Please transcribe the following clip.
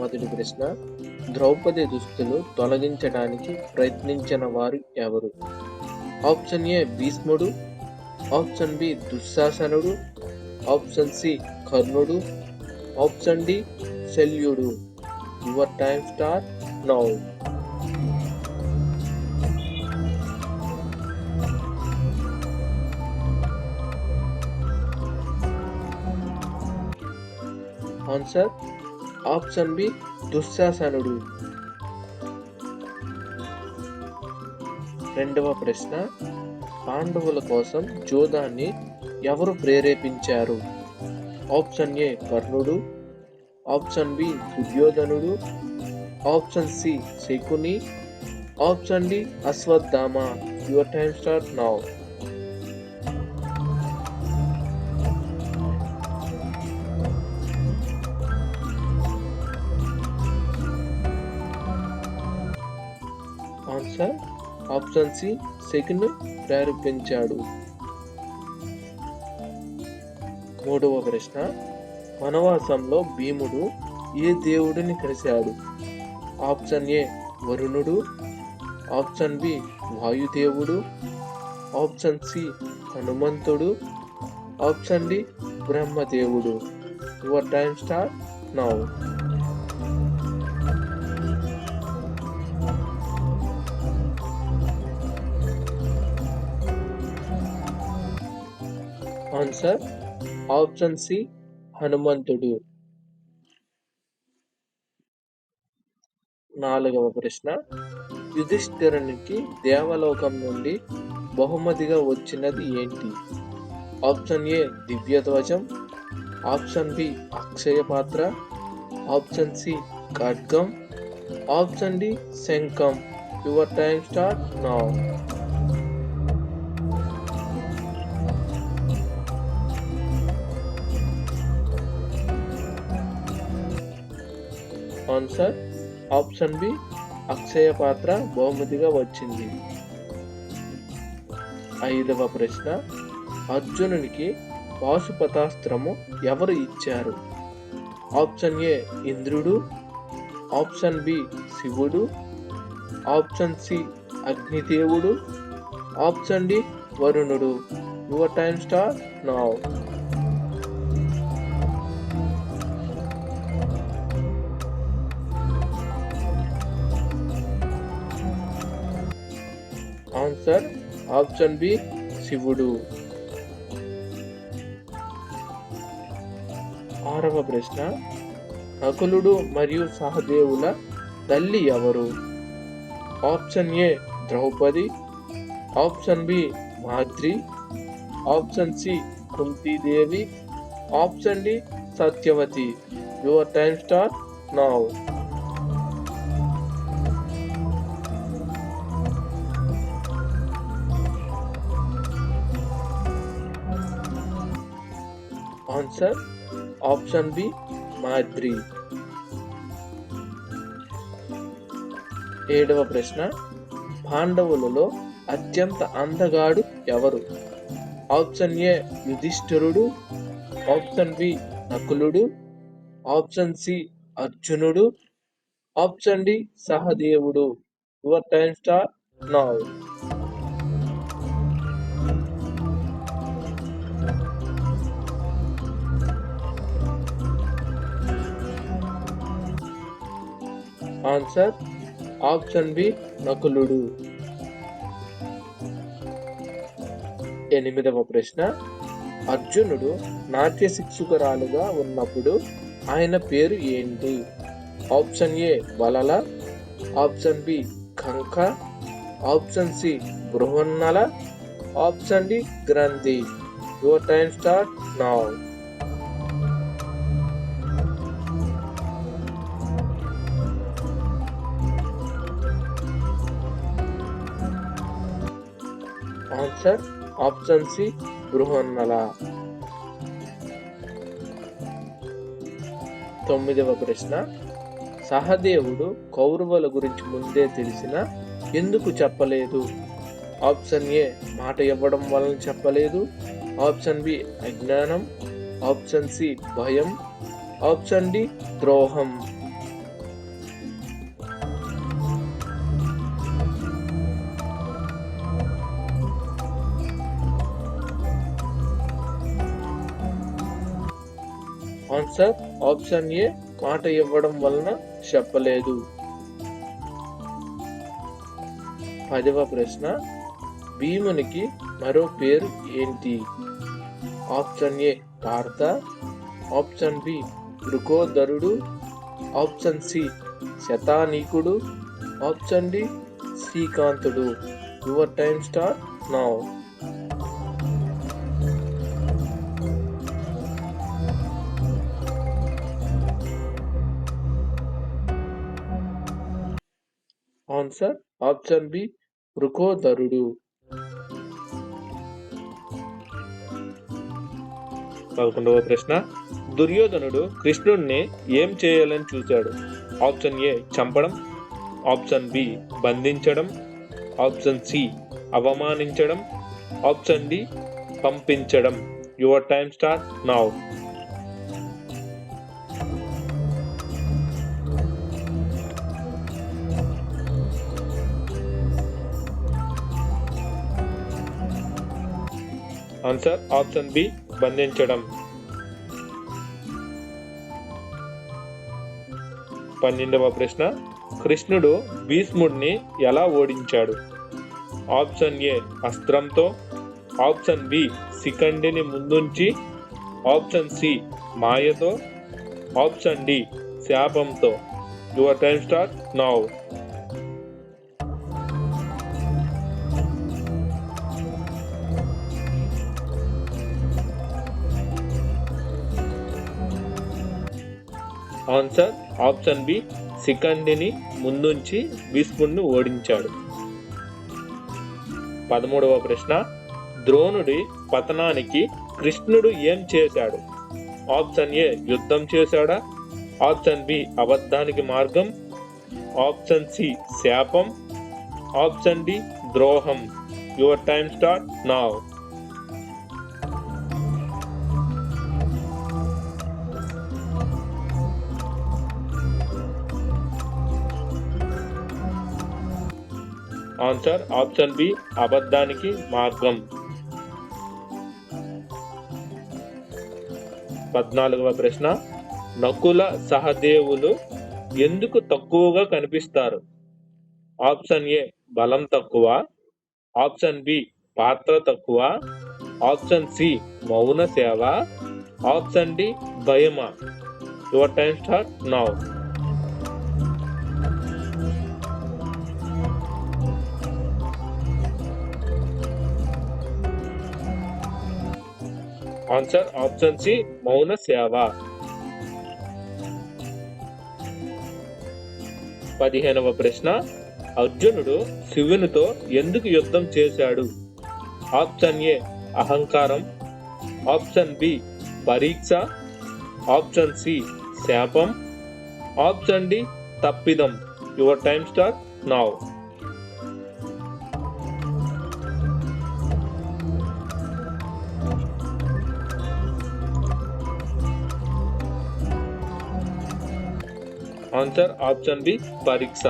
మొదటి ప్రశ్న, ద్రౌపది దుస్తులు తొలగించడానికి ప్రయత్నించిన వారు ఎవరు? ఆప్షన్ ఏ భీష్ముడు, ఆప్షన్ బి దుశ్శాసనుడు, ఆప్షన్ సి కర్ణుడు, ఆప్షన్ డి శల్యుడు. Your time start now. Answer option B దుశ్శాసనుడు. రెండవ ప్రశ్న, పాండవుల కోసం జూదాన్ని ఎవరు ప్రేరేపించారు? ఆప్షన్ ఏ కర్ణుడు, ఆప్షన్ బి దుర్యోధనుడు, option C Shakuni, option D Ashwatthama. Your time start now. Answer option C Shakuni ప్రేరేపించాడు. మూడవ ప్రశ్న, వనవాసంలో భీముడు ఏ దేవుడిని కలిశాడు? ఆప్షన్ ఏ వరుణుడు, ఆప్షన్ బి వాయుదేవుడు, ఆప్షన్ సి హనుమంతుడు, ఆప్షన్ డి బ్రహ్మదేవుడు. Your time start now. Answer option C హనుమంతుడు. నాలుగవ ప్రశ్న, యుధిష్ఠిరునికి దేవలోకం నుండి బహుమతిగా వచ్చినది ఏంటి? ఆప్షన్ ఏ దివ్యధ్వజం, option B Akshaya Patra, option C ఖడ్గం, ఆప్షన్ డి శంఖం. Your time start now. Answer option B Akshaya Patra బహుమతిగా వచ్చింది. ఐదవ ప్రశ్న, అర్జునునికి పాశుపతాస్త్రము ఎవరు ఇచ్చారు? ఆప్షన్ ఏ ఇంద్రుడు, ఆప్షన్ బి శివుడు, ఆప్షన్ సి అగ్నిదేవుడు, ఆప్షన్ డి వరుణుడు. Your time start now. Answer option B శివుడు. ఆరవ ప్రశ్న, నకులుడు మరియు సహదేవుల తల్లి ఎవరు? Option A Draupadi, option B Madri, option C Kuntidevi, option D Satyavati. Your time start now. Answer option B Madri. ఏడవ ప్రశ్న, పాండవులలో అత్యంత అందగాడు ఎవరు? ఆప్షన్ ఏ యుధిష్ఠిరుడు, ఆప్షన్ బి నకులుడు, ఆప్షన్ సి అర్జునుడు, ఆప్షన్ డి సహదేవుడు. Your time start now. Answer option B నకులుడు. ఎనిమిదవ ప్రశ్న, అర్జునుడు నాట్య శిక్షకురాలుగా ఉన్నప్పుడు ఆయన పేరు ఏంటి? Option A Balala, option B Kanka, option C Brihannala, option D Granthi. Your time start now. Answer option C Brihannala. తొమ్మిదవ ప్రశ్న, సహదేవుడు కౌరవుల గురించి ముందే తెలిసినా ఎందుకు చెప్పలేదు? ఆప్షన్ ఏ మాట ఇవ్వడం వలన చెప్పలేదు. ఆప్షన్ బి అజ్ఞానం. ఆప్షన్ సి భయం. ఆప్షన్ డి ద్రోహం. ఆన్సర్ ఆప్షన్ ఏ మాట ఇవ్వడం వలన చెప్పలేదు. 10వ ప్రశ్న, భీమునికి మరో పేరు ఏంటి? Option A Partha. Option B వృకోదరుడు. ఆప్షన్ సి శతానీకుడు. ఆప్షన్ డి శ్రీకాంతుడు. Your time start now. Answer option B వృకోదరుడు. 11వ ప్రశ్న, దుర్యోధనుడు కృష్ణుణ్ణి ఏం చేయాలని చూశాడు? ఆప్షన్ ఏ చంపడం. ఆప్షన్ బి బంధించడం. ఆప్షన్ సి అవమానించడం. ఆప్షన్ డి పంపించడం. Your time start now. Answer option B బంధించడం. 12వ ప్రశ్న, కృష్ణుడు భీష్ముడిని ఎలా ఓడించాడు? ఆప్షన్ ఏ అస్త్రంతో. ఆప్షన్ బి శిఖండిని ముందుంచి. ఆప్షన్ సి మాయతో. Option D శాపంతో. Your time start now. Answer option B శిఖండిని ముందుంచి భీష్ముడిని ఓడించాడు. 13వ ప్రశ్న, ద్రోణుడి పతనానికి కృష్ణుడు ఏం చేశాడు? ఆప్షన్ ఏ యుద్ధం చేశాడా. ఆప్షన్ బి అబద్ధానికి మార్గం. ఆప్షన్ సి శాపం. ఆప్షన్ డి ద్రోహం. Your time start now. Answer option B అబద్ధానికి మార్గం. 14వ ప్రశ్న, నకుల సహదేవులు ఎందుకు తక్కువగా కనిపిస్తారు? ఆప్షన్ ఏ బలం తక్కువ. ఆప్షన్ బి పాత్ర తక్కువ. ఆప్షన్ సి మౌన సేవ. ఆప్షన్ డి భయమా. Your time start now. Answer option C మౌన సేవ. 15వ ప్రశ్న, అర్జునుడు శివునితో ఎందుకు యుద్ధం చేశాడు? ఆప్షన్ ఏ అహంకారం. ఆప్షన్ బి పరీక్ష. ఆప్షన్ సి శాపం. ఆప్షన్ డి తప్పిదం. Your time start now. Answer option B పరీక్ష.